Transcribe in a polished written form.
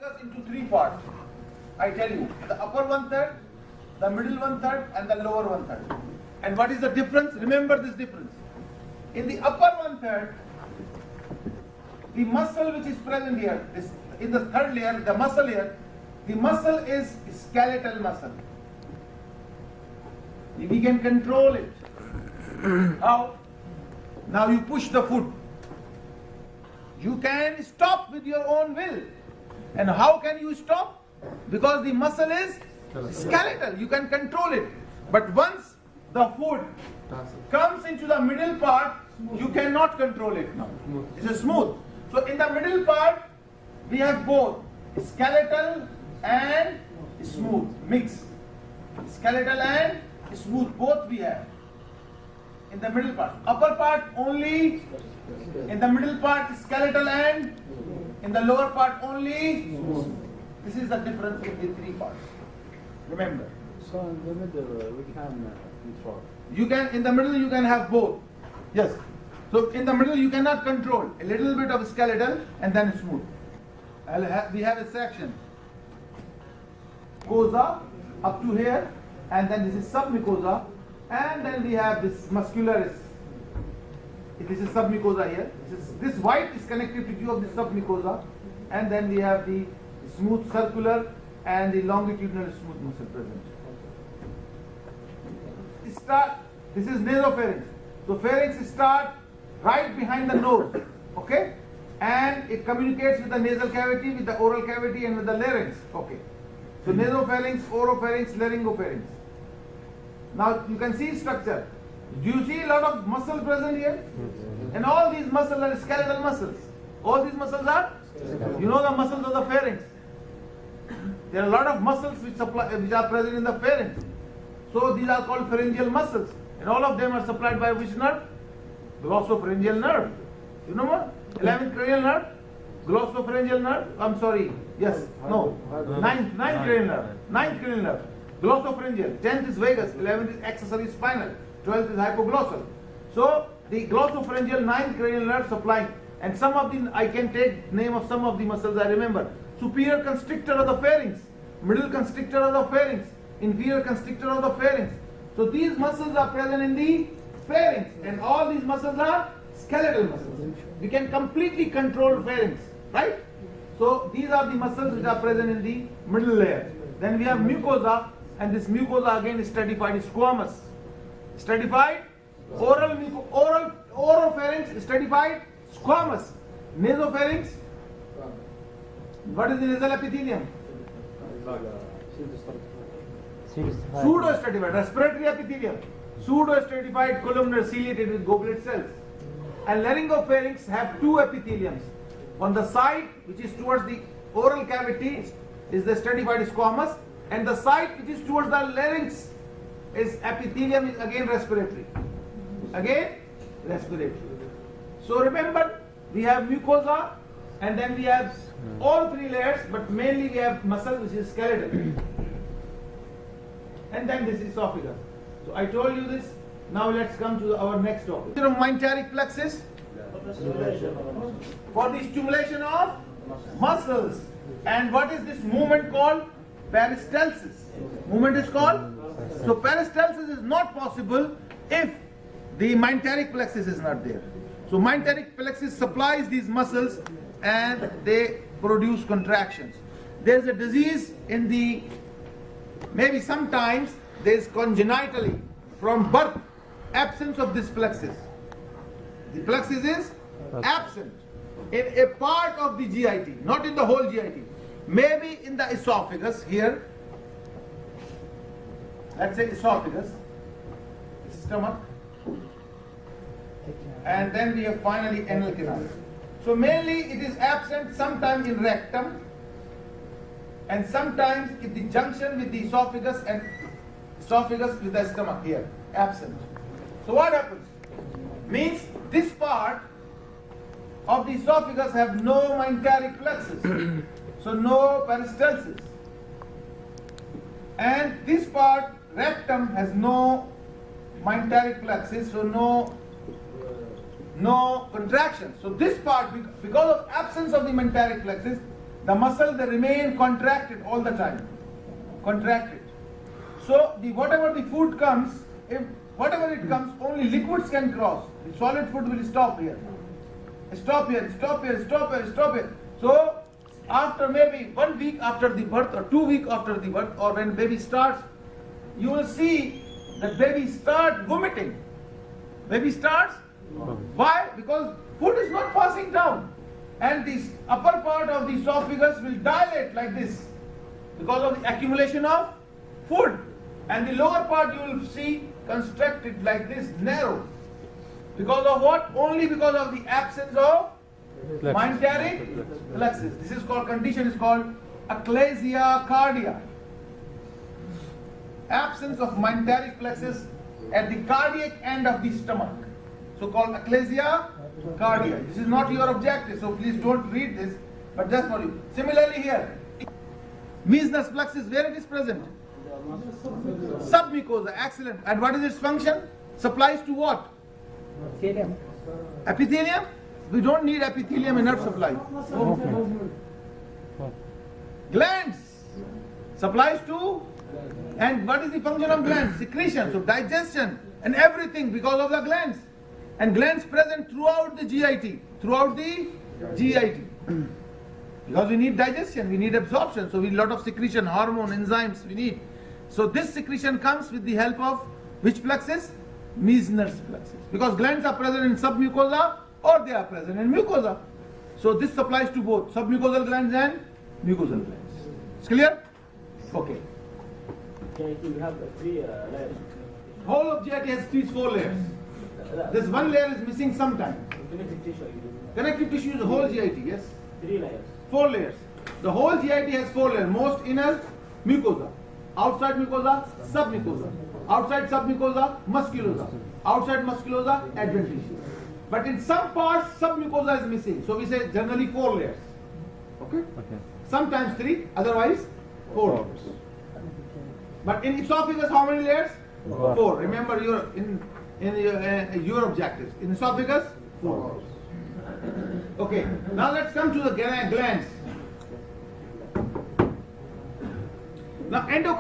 esophagus into three parts. I tell you, the upper one third, the middle one third, and the lower one third. And what is the difference? Remember this difference. In the upper one third, the muscle which is present here, in the third layer, the muscle here, the muscle is skeletal muscle. We can control it. How? Now you push the foot. You can stop with your own will. And how can you stop? Because the muscle is skeletal. You can control it. But once the foot comes into the middle part, you cannot control it now. It's a smooth. So in the middle part, we have both skeletal and smooth, mix. Skeletal and smooth, both we have. In the middle part. Upper part only, in the middle part skeletal and in the lower part only smooth. This is the difference in the three parts. Remember. So in the middle we can control. You can, in the middle you can have both. Yes. So in the middle you cannot control. A little bit of skeletal and then smooth. We have a section. Mucosa up to here, and then this is submucosa, and then we have this muscularis. This is submucosa here. This white is connected to two of the submucosa, and then we have the smooth circular and the longitudinal smooth muscle present. This is nasopharynx. So pharynx start right behind the nose, okay, and it communicates with the nasal cavity, with the oral cavity, and with the larynx. Okay. So nasopharynx, oropharynx, laryngopharynx. Now you can see structure. Do you see a lot of muscle present here? And all these muscles are skeletal muscles. All these muscles are, you know, the muscles of the pharynx. There are a lot of muscles which are present in the pharynx. So these are called pharyngeal muscles. And all of them are supplied by which nerve? Glossopharyngeal nerve. You know what? 11th cranial nerve? Glossopharyngeal nerve? I'm sorry. Yes. No. 9th cranial nerve. 9th cranial nerve. Glossopharyngeal. 10th is vagus. 11th is accessory spinal. 12th is hypoglossal. So the glossopharyngeal 9th cranial nerve supplying. And some of the, I can take name of some of the muscles I remember. Superior constrictor of the pharynx. Middle constrictor of the pharynx. Inferior constrictor of the pharynx. So these muscles are present in the pharynx. And all these muscles are skeletal muscles. We can completely control pharynx. Right? So these are the muscles which are present in the middle layer. Then we have mucosa, and this mucosa again is stratified squamous. Stratified oropharynx, stratified squamous. Nasopharynx. What is the nasal epithelium? Pseudostratified. Respiratory epithelium. Pseudostratified columnar ciliated with goblet cells. And laryngopharynx have two epitheliums. On the side, which is towards the oral cavity, is the stratified squamous, and the side which is towards the larynx is epithelium, is again respiratory. Again respiratory. So remember, we have mucosa, and then we have all three layers, but mainly we have muscle which is skeletal. And then this is esophagus. So I told you this. Now let's come to our next topic. Myenteric plexus for the stimulation of muscles. And what is this movement called? Peristalsis. Movement is called? So peristalsis is not possible if the myenteric plexus is not there. So myenteric plexus supplies these muscles and they produce contractions. There is a disease in the, maybe sometimes there is congenitally, from birth, absence of this plexus. The plexus is absent in a part of the GIT, not in the whole GIT. Maybe in the esophagus here, let's say esophagus, stomach, and then we have finally anal canal. So mainly it is absent sometimes in rectum, and sometimes in the junction with the esophagus and esophagus with the stomach here, absent. So what happens? Means this part of the esophagus have no myenteric plexus, so no peristalsis. And this part, rectum, has no myenteric plexus, so no contraction. So this part, because of absence of the myenteric plexus, the muscle, they remain contracted all the time. Contracted. So whatever the food comes, if whatever it comes, only liquids can cross. The solid food will stop here. Stop here, stop here, stop here, stop here. So after maybe 1 week after the birth or 2 weeks after the birth, or when baby starts, you will see that baby start vomiting. Baby starts. Why? Because food is not passing down, and this upper part of the esophagus will dilate like this because of the accumulation of food, and the lower part you will see constricted like this, narrow. Because of what? Only because of the absence of mesenteric plexus. This is called, condition is called achalasia cardia. Absence of mesenteric plexus at the cardiac end of the stomach. So called achalasia cardia. This is not your objective, so please don't read this, but just for you. Similarly here, Mesenteric plexus, where it is present? Submucosa, excellent. And what is its function? Supplies to what? Epithelium. Epithelium? We don't need epithelium in nerve supply. Glands. Supplies to? And what is the function of glands? Secretion, so digestion and everything because of the glands. And glands present throughout the GIT. Throughout the GIT. Because we need digestion, we need absorption, so we need a lot of secretion, hormone, enzymes we need. So this secretion comes with the help of which plexus? Mesenteric plexus. Because glands are present in submucosa or they are present in mucosa. So this supplies to both submucosal glands and mucosal glands. It's clear? Okay. We have 3 layers. Whole of GIT has 4 layers. This one layer is missing sometime. Connective tissue. Connective tissue is the whole GIT, yes? 3 layers. 4 layers. The whole GIT has 4 layers. Most inner, mucosa. Outside mucosa, submucosa. Outside submucosa, musculosa. Outside musculosa, adventitia. But in some parts, submucosa is missing. So we say generally 4 layers. Okay? Sometimes 3, otherwise 4 layers. But in esophagus, how many layers? 4. Remember your objectives. In esophagus, 4. Okay, now let's come to the glands. Now endocrine